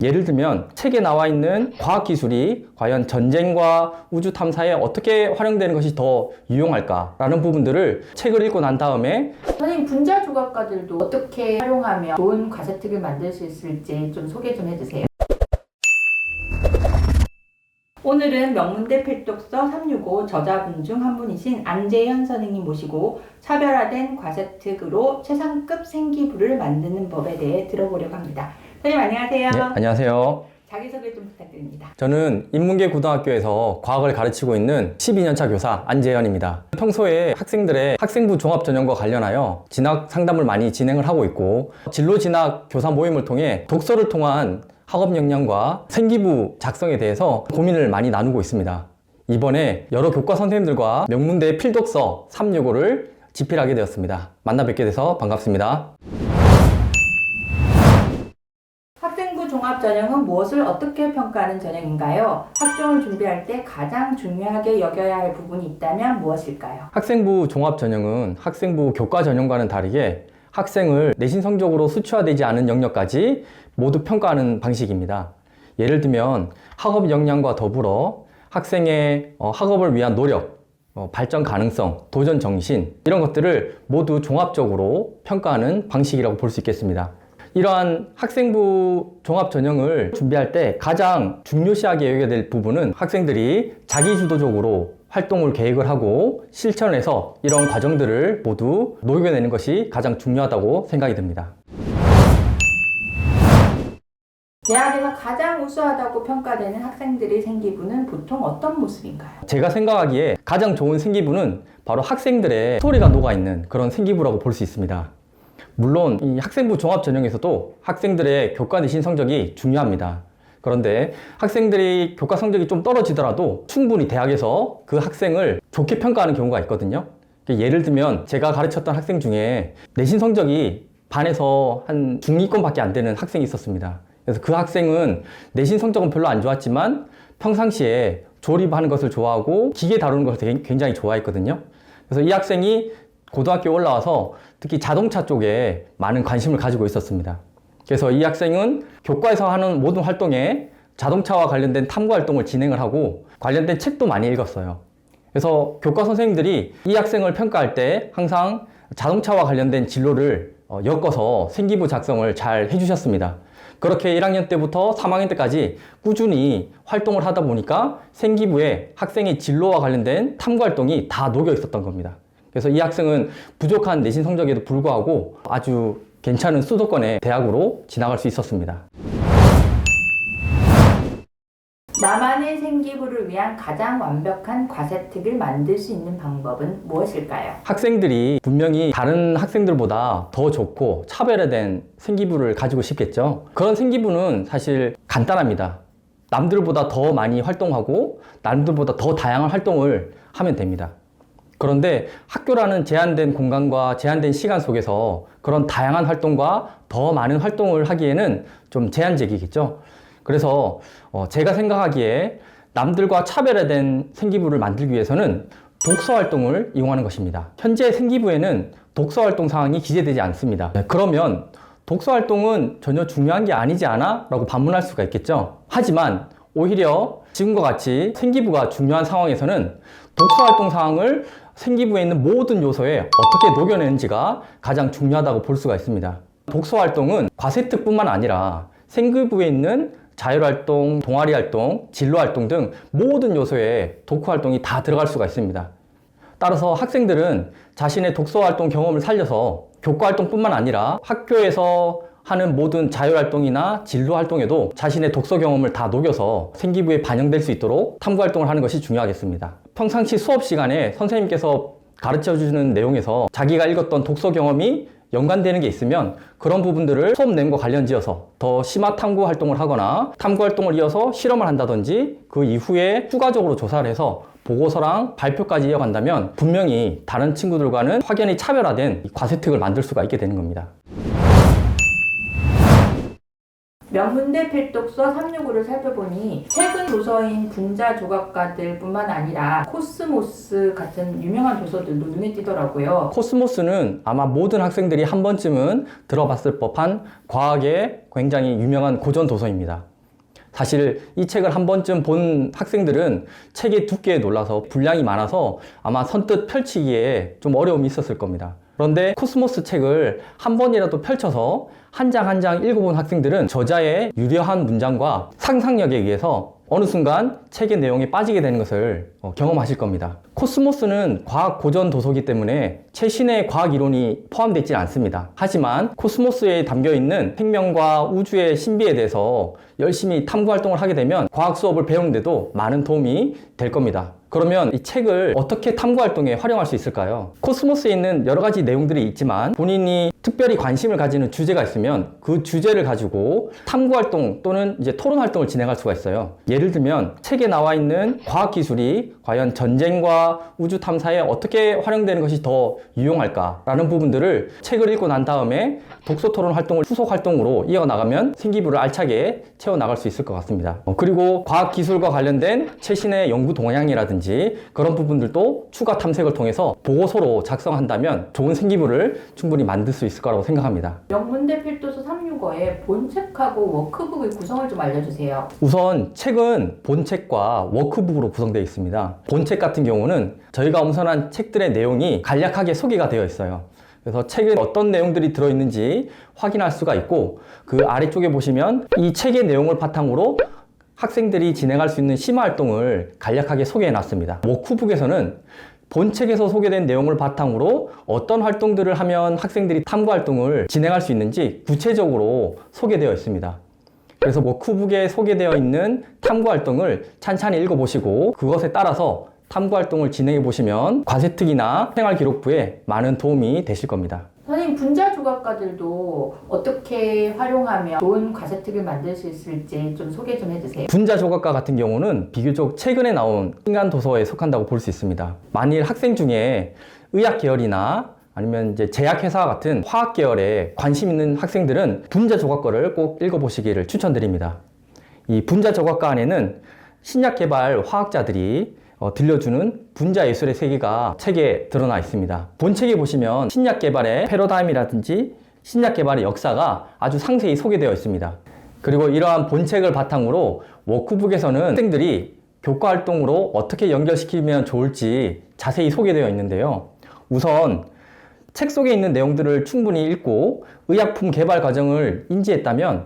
예를 들면 책에 나와 있는 과학기술이 과연 전쟁과 우주 탐사에 어떻게 활용되는 것이 더 유용할까라는 부분들을 책을 읽고 난 다음에 선생님, 분자 조각가들도 어떻게 활용하면 좋은 과세특을 만들 수 있을지 좀 소개 좀 해주세요. 오늘은 명문대 필독서 365 저자분 중 한 분이신 안재현 선생님 모시고 차별화된 과세특으로 최상급 생기부를 만드는 법에 대해 들어보려고 합니다. 선생님 안녕하세요. 네, 안녕하세요. 자기소개 좀 부탁드립니다. 저는 인문계 고등학교에서 과학을 가르치고 있는 12년차 교사 안재현입니다. 평소에 학생들의 학생부 종합 전형과 관련하여 진학 상담을 많이 진행을 하고 있고, 진로 진학 교사 모임을 통해 독서를 통한 학업 역량과 생기부 작성에 대해서 고민을 많이 나누고 있습니다. 이번에 여러 교과 선생님들과 명문대 필독서 365를 집필하게 되었습니다. 만나 뵙게 돼서 반갑습니다. 학생부 종합 전형은 무엇을 어떻게 평가하는 전형인가요? 학종을 준비할 때 가장 중요하게 여겨야 할 부분이 있다면 무엇일까요? 학생부 종합 전형은 학생부 교과 전형과는 다르게 학생을 내신 성적으로 수치화되지 않은 영역까지 모두 평가하는 방식입니다. 예를 들면 학업 역량과 더불어 학생의 학업을 위한 노력, 발전 가능성, 도전 정신, 이런 것들을 모두 종합적으로 평가하는 방식이라고 볼 수 있겠습니다. 이러한 학생부 종합 전형을 준비할 때 가장 중요시하게 여겨야 될 부분은 학생들이 자기주도적으로 활동을 계획을 하고 실천해서 이런 과정들을 모두 녹여내는 것이 가장 중요하다고 생각이 듭니다. 대학에서 가장 우수하다고 평가되는 학생들의 생기부는 보통 어떤 모습인가요? 제가 생각하기에 가장 좋은 생기부는 바로 학생들의 스토리가 녹아있는 그런 생기부라고 볼 수 있습니다. 물론 이 학생부 종합 전형에서도 학생들의 교과 내신 성적이 중요합니다. 그런데 학생들이 교과 성적이 좀 떨어지더라도 충분히 대학에서 그 학생을 좋게 평가하는 경우가 있거든요. 예를 들면 제가 가르쳤던 학생 중에 내신 성적이 반에서 한 중위권밖에 안 되는 학생이 있었습니다. 그래서 그 학생은 내신 성적은 별로 안 좋았지만 평상시에 조립하는 것을 좋아하고 기계 다루는 것을 굉장히 좋아했거든요. 그래서 이 학생이 고등학교에 올라와서 특히 자동차 쪽에 많은 관심을 가지고 있었습니다. 그래서 이 학생은 교과에서 하는 모든 활동에 자동차와 관련된 탐구 활동을 진행을 하고 관련된 책도 많이 읽었어요. 그래서 교과 선생님들이 이 학생을 평가할 때 항상 자동차와 관련된 진로를 엮어서 생기부 작성을 잘 해주셨습니다. 그렇게 1학년 때부터 3학년 때까지 꾸준히 활동을 하다 보니까 생기부에 학생의 진로와 관련된 탐구 활동이 다 녹여 있었던 겁니다. 그래서 이 학생은 부족한 내신 성적에도 불구하고 아주 괜찮은 수도권의 대학으로 진학할 수 있었습니다. 나만의 생기부를 위한 가장 완벽한 과세특을 만들 수 있는 방법은 무엇일까요? 학생들이 분명히 다른 학생들보다 더 좋고 차별화된 생기부를 가지고 싶겠죠. 그런 생기부는 사실 간단합니다. 남들보다 더 많이 활동하고 남들보다 더 다양한 활동을 하면 됩니다. 그런데 학교라는 제한된 공간과 제한된 시간 속에서 그런 다양한 활동과 더 많은 활동을 하기에는 좀 제한적이겠죠. 그래서 제가 생각하기에 남들과 차별화된 생기부를 만들기 위해서는 독서 활동을 이용하는 것입니다. 현재 생기부에는 독서 활동 사항이 기재되지 않습니다. 그러면 독서 활동은 전혀 중요한 게 아니지 않아? 라고 반문할 수가 있겠죠. 하지만 오히려 지금과 같이 생기부가 중요한 상황에서는 독서 활동 사항을 생기부에 있는 모든 요소에 어떻게 녹여내는지가 가장 중요하다고 볼 수가 있습니다. 독서 활동은 과세특뿐만 아니라 생기부에 있는 자율활동, 동아리활동, 진로활동 등 모든 요소에 독후활동이 다 들어갈 수가 있습니다. 따라서 학생들은 자신의 독서활동 경험을 살려서 교과활동뿐만 아니라 학교에서 하는 모든 자율활동이나 진로활동에도 자신의 독서 경험을 다 녹여서 생기부에 반영될 수 있도록 탐구활동을 하는 것이 중요하겠습니다. 평상시 수업 시간에 선생님께서 가르쳐주시는 내용에서 자기가 읽었던 독서 경험이 연관되는 게 있으면 그런 부분들을 수업 내용과 관련지어서 더 심화 탐구 활동을 하거나 탐구 활동을 이어서 실험을 한다든지 그 이후에 추가적으로 조사를 해서 보고서랑 발표까지 이어간다면 분명히 다른 친구들과는 확연히 차별화된 과세특을 만들 수가 있게 되는 겁니다. 명문대 필독서 365를 살펴보니 최근 도서인 분자 조각가들 뿐만 아니라 코스모스 같은 유명한 도서들도 눈에 띄더라고요. 코스모스는 아마 모든 학생들이 한 번쯤은 들어봤을 법한 과학의 굉장히 유명한 고전 도서입니다. 사실 이 책을 한 번쯤 본 학생들은 책의 두께에 놀라서 분량이 많아서 아마 선뜻 펼치기에 좀 어려움이 있었을 겁니다. 그런데 코스모스 책을 한 번이라도 펼쳐서 한 장 한 장 읽어본 학생들은 저자의 유려한 문장과 상상력에 의해서 어느 순간 책의 내용에 빠지게 되는 것을 경험하실 겁니다. 코스모스는 과학 고전 도서이기 때문에 최신의 과학 이론이 포함되어 있지 않습니다. 하지만 코스모스에 담겨 있는 생명과 우주의 신비에 대해서 열심히 탐구 활동을 하게 되면 과학 수업을 배우는데도 많은 도움이 될 겁니다. 그러면 이 책을 어떻게 탐구 활동에 활용할 수 있을까요? 코스모스에 있는 여러 가지 내용들이 있지만 본인이 특별히 관심을 가지는 주제가 있으면 그 주제를 가지고 탐구 활동 또는 이제 토론 활동을 진행할 수가 있어요. 예를 들면 책에 나와 있는 과학 기술이 과연 전쟁과 우주 탐사에 어떻게 활용되는 것이 더 유용할까라는 부분들을 책을 읽고 난 다음에 독서 토론 활동을 후속 활동으로 이어나가면 생기부를 알차게 채워나갈 수 있을 것 같습니다. 그리고 과학 기술과 관련된 최신의 연구 동향이라든지 그런 부분들도 추가 탐색을 통해서 보고서로 작성한다면 좋은 생기부를 충분히 만들 수 있을 거라고 생각합니다. 명문대 필독서 365의 본책하고 워크북의 구성을 좀 알려주세요. 우선 책은 본책과 워크북으로 구성되어 있습니다. 본책 같은 경우는 저희가 엄선한 책들의 내용이 간략하게 소개가 되어 있어요. 그래서 책에 어떤 내용들이 들어있는지 확인할 수가 있고 그 아래쪽에 보시면 이 책의 내용을 바탕으로 학생들이 진행할 수 있는 심화 활동을 간략하게 소개해 놨습니다. 워크북에서는 본책에서 소개된 내용을 바탕으로 어떤 활동들을 하면 학생들이 탐구 활동을 진행할 수 있는지 구체적으로 소개되어 있습니다. 그래서 워크북에 소개되어 있는 탐구 활동을 찬찬히 읽어보시고 그것에 따라서 탐구 활동을 진행해 보시면 과세특이나 생활기록부에 많은 도움이 되실 겁니다. 선생님, 분자 조각가들도 어떻게 활용하면 좋은 과세특을 만들 수 있을지 좀 소개 좀 해주세요. 분자 조각가 같은 경우는 비교적 최근에 나온 신간 도서에 속한다고 볼 수 있습니다. 만일 학생 중에 의학 계열이나 아니면 이제 제약회사 같은 화학 계열에 관심 있는 학생들은 분자 조각가를 꼭 읽어보시기를 추천드립니다. 이 분자 조각가 안에는 신약 개발 화학자들이 들려주는 분자 예술의 세계가 책에 드러나 있습니다. 본책에 보시면 신약 개발의 패러다임이라든지 신약 개발의 역사가 아주 상세히 소개되어 있습니다. 그리고 이러한 본책을 바탕으로 워크북에서는 학생들이 교과 활동으로 어떻게 연결시키면 좋을지 자세히 소개되어 있는데요. 우선 책 속에 있는 내용들을 충분히 읽고 의약품 개발 과정을 인지했다면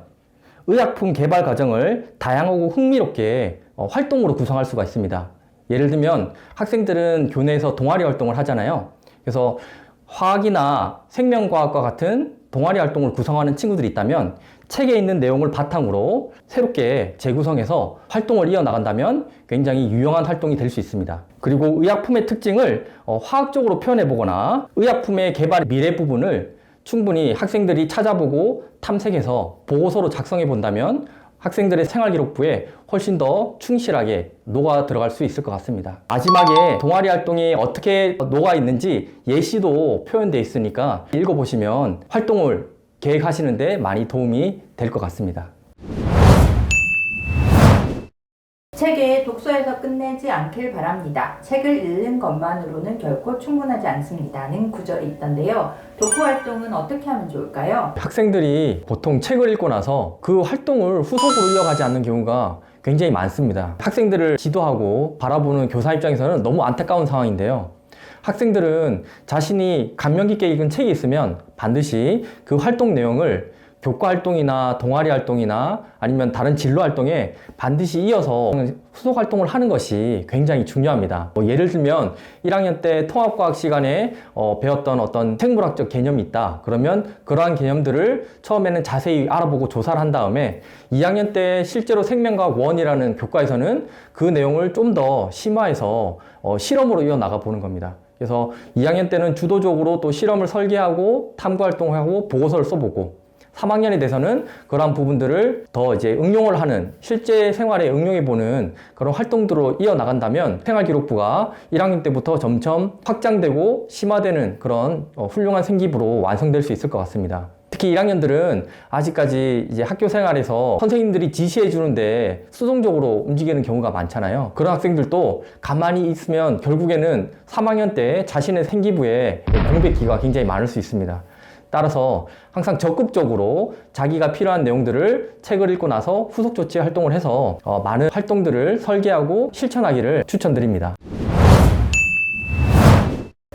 의약품 개발 과정을 다양하고 흥미롭게 활동으로 구성할 수가 있습니다. 예를 들면 학생들은 교내에서 동아리 활동을 하잖아요. 그래서 화학이나 생명과학과 같은 동아리 활동을 구성하는 친구들이 있다면 책에 있는 내용을 바탕으로 새롭게 재구성해서 활동을 이어나간다면 굉장히 유용한 활동이 될 수 있습니다. 그리고 의약품의 특징을 화학적으로 표현해 보거나 의약품의 개발 미래 부분을 충분히 학생들이 찾아보고 탐색해서 보고서로 작성해 본다면 학생들의 생활기록부에 훨씬 더 충실하게 녹아 들어갈 수 있을 것 같습니다. 마지막에 동아리 활동이 어떻게 녹아 있는지 예시도 표현되어 있으니까 읽어보시면 활동을 계획하시는데 많이 도움이 될 것 같습니다. 책에 독서에서 끝내지 않길 바랍니다. 책을 읽는 것만으로는 결코 충분하지 않습니다는 구절이 있던데요. 독후 활동은 어떻게 하면 좋을까요? 학생들이 보통 책을 읽고 나서 그 활동을 후속으로 이어가지 않는 경우가 굉장히 많습니다. 학생들을 지도하고 바라보는 교사 입장에서는 너무 안타까운 상황인데요. 학생들은 자신이 감명 깊게 읽은 책이 있으면 반드시 그 활동 내용을 교과 활동이나 동아리 활동이나 아니면 다른 진로 활동에 반드시 이어서 후속 활동을 하는 것이 굉장히 중요합니다. 예를 들면 1학년 때 통합과학 시간에 배웠던 어떤 생물학적 개념이 있다. 그러면 그러한 개념들을 처음에는 자세히 알아보고 조사를 한 다음에 2학년 때 실제로 생명과학 1이라는 교과에서는 그 내용을 좀 더 심화해서 실험으로 이어나가 보는 겁니다. 그래서 2학년 때는 주도적으로 또 실험을 설계하고 탐구 활동을 하고 보고서를 써보고 3학년이 돼서는 그러한 부분들을 더 이제 응용을 하는 실제 생활에 응용해보는 그런 활동들로 이어나간다면 생활기록부가 1학년 때부터 점점 확장되고 심화되는 그런 훌륭한 생기부로 완성될 수 있을 것 같습니다. 특히 1학년들은 아직까지 이제 학교 생활에서 선생님들이 지시해 주는데 수동적으로 움직이는 경우가 많잖아요. 그런 학생들도 가만히 있으면 결국에는 3학년 때 자신의 생기부에 공백기가 굉장히 많을 수 있습니다. 따라서 항상 적극적으로 자기가 필요한 내용들을 책을 읽고 나서 후속 조치 활동을 해서 많은 활동들을 설계하고 실천하기를 추천드립니다.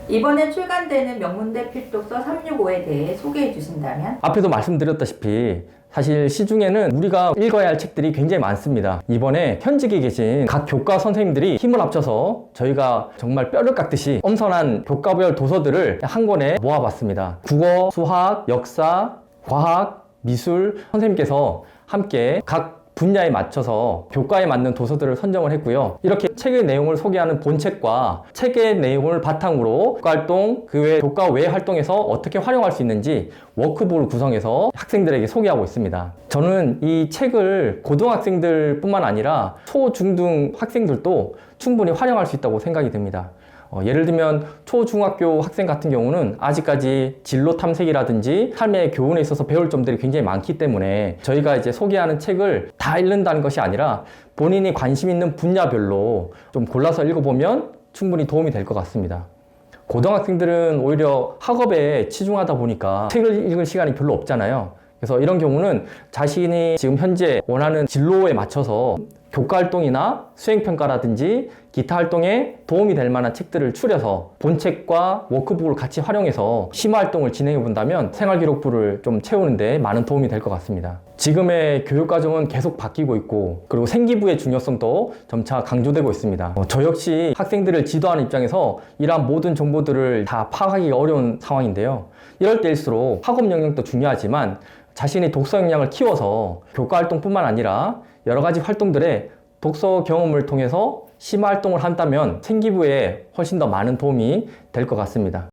이번에 출간되는 명문대 필독서 365에 대해 소개해 주신다면? 앞에도 말씀드렸다시피 사실 시중에는 우리가 읽어야 할 책들이 굉장히 많습니다. 이번에 현직에 계신 각 교과 선생님들이 힘을 합쳐서 저희가 정말 뼈를 깎듯이 엄선한 교과별 도서들을 한 권에 모아봤습니다. 국어, 수학, 역사, 과학, 미술 선생님께서 함께 각 분야에 맞춰서 교과에 맞는 도서들을 선정을 했고요. 이렇게 책의 내용을 소개하는 본책과 책의 내용을 바탕으로 교과 활동, 그 외 교과 외 활동에서 어떻게 활용할 수 있는지 워크북을 구성해서 학생들에게 소개하고 있습니다. 저는 이 책을 고등학생들 뿐만 아니라 초, 중, 등 학생들도 충분히 활용할 수 있다고 생각이 듭니다. 예를 들면 초중학교 학생 같은 경우는 아직까지 진로 탐색이라든지 삶의 교훈에 있어서 배울 점들이 굉장히 많기 때문에 저희가 이제 소개하는 책을 다 읽는다는 것이 아니라 본인이 관심 있는 분야별로 좀 골라서 읽어보면 충분히 도움이 될 것 같습니다. 고등학생들은 오히려 학업에 치중하다 보니까 책을 읽을 시간이 별로 없잖아요. 그래서 이런 경우는 자신이 지금 현재 원하는 진로에 맞춰서 교과 활동이나 수행평가라든지 기타 활동에 도움이 될 만한 책들을 추려서 본책과 워크북을 같이 활용해서 심화 활동을 진행해 본다면 생활기록부를 좀 채우는데 많은 도움이 될 것 같습니다. 지금의 교육과정은 계속 바뀌고 있고 그리고 생기부의 중요성도 점차 강조되고 있습니다. 저 역시 학생들을 지도하는 입장에서 이러한 모든 정보들을 다 파악하기가 어려운 상황인데요. 이럴 때일수록 학업 영역도 중요하지만 자신의 독서 역량을 키워서 교과 활동뿐만 아니라 여러 가지 활동들에 독서 경험을 통해서 심화 활동을 한다면 생기부에 훨씬 더 많은 도움이 될 것 같습니다.